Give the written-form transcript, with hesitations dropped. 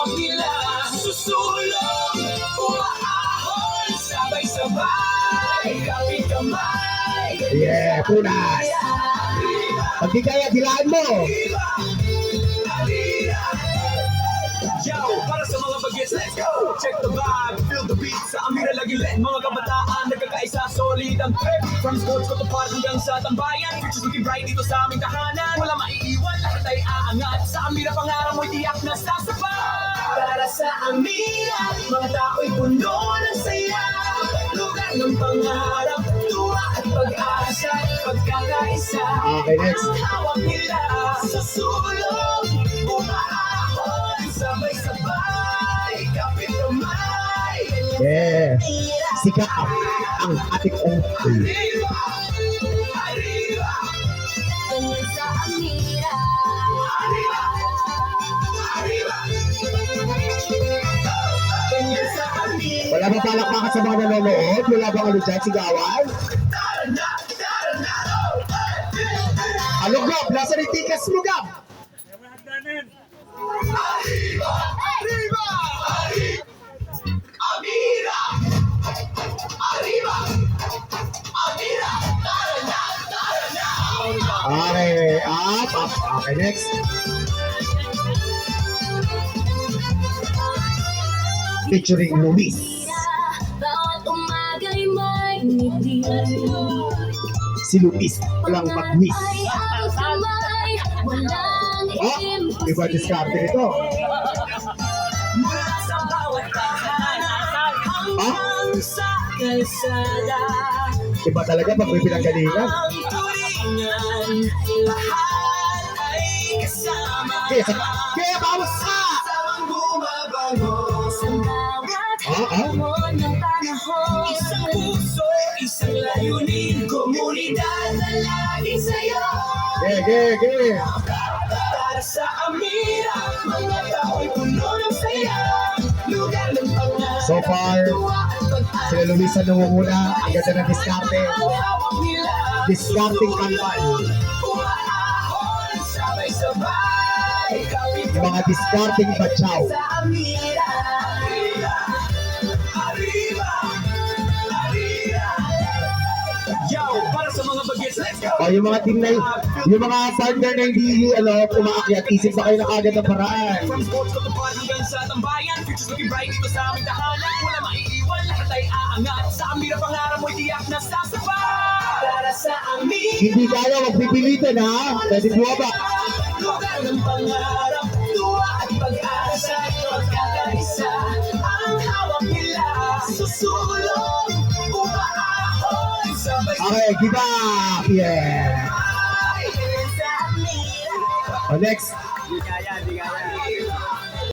hawak nila, susulong, umaahon, sabay-sabay, kapit kamay. Yeah, punas. Pag di kaya, dilaan mo. Yo, para sa mga bagets, let's go! Check the vibe, feel the beat. Sa Amira lagi lit, mga kabataan nagkakaisa, solid ang trip. From sports ko to park hanggang sa tambayan, futures looking bright dito sa aming tahanan. Wala maiiwan, lahat ay aangat. Sa Amira pangarap mo'y tiyak na sasabay. Para sa Amira, mga tao'y puno ng saya. Lugar ng pangarap, tuwa at pag-asa. Pagkakaisa, Okay, next. ang hawak nila sa sulong. Umaahon, sabay-sabay, kapit kamay. Yeah. Sikat ang ating uncle. Arriba! Arriba! Ganyan sa Amira. Arriba! Arriba! Ganyan sa Amira. Wala ba palakpakan sa mga nanonood? Wala bang ano dyan, sigawan? Ano, Gab? Nasa ni tikas mo, Gab? Arriba! Arriba! Amira! Arriba! Amira! Tara na! Tara na! Okay, up. Okay, next. Featuring Luis. Bawat umaga'y may ngiti. Si Luis, walang mag-miss. Ay ang kamay, walang Oh, iba diskarte nito. Mula sa bawat tahanan hanggang sa kalsada. Iba talaga pag may pinanggalingan. Ang turingan, lahat ay kasama. Kaya bawas ka! Sabang bumabango. Sa bawat Ah, ah. hamon ng panahon. Isang puso, isang layunin, komunidad na laging sayo. Okay. Para sa Amira, mga tao'y puno ng saya. Lugar ng pangarap, So far, tuwa at pag-asa. sila Luis ang nangunguna. Ang ganda ng diskarte. Ang hawak nila, Discarding kanban. umaahon, sabay-sabay, kapit Mga discarding batyaw. sa Amira. Arriba! Arriba! Arriba! Yo, para sa mga bagets, let's go! O yung mga team na yung mga partner na hindi umaakyat, isip na kayo na kagad ng paraan. From sports ko to park hanggang sa tambayan, futures looking bright dito sa aming tahanan. Wala maiiwan, lahat ay aangat. Sa Amira pangarap mo'y tiyak na sasabay. Para sa Amira, Hindi kaya, magpipilitan ha. Pwede buwaba. lugar ng pangarap, tuwa at pag-asa. Pagkakaisa, ang hawak nila, susulong, umaahon, sabay-sabay. Okay, give up. Yeah. Sa Amira. O next. Di kaya.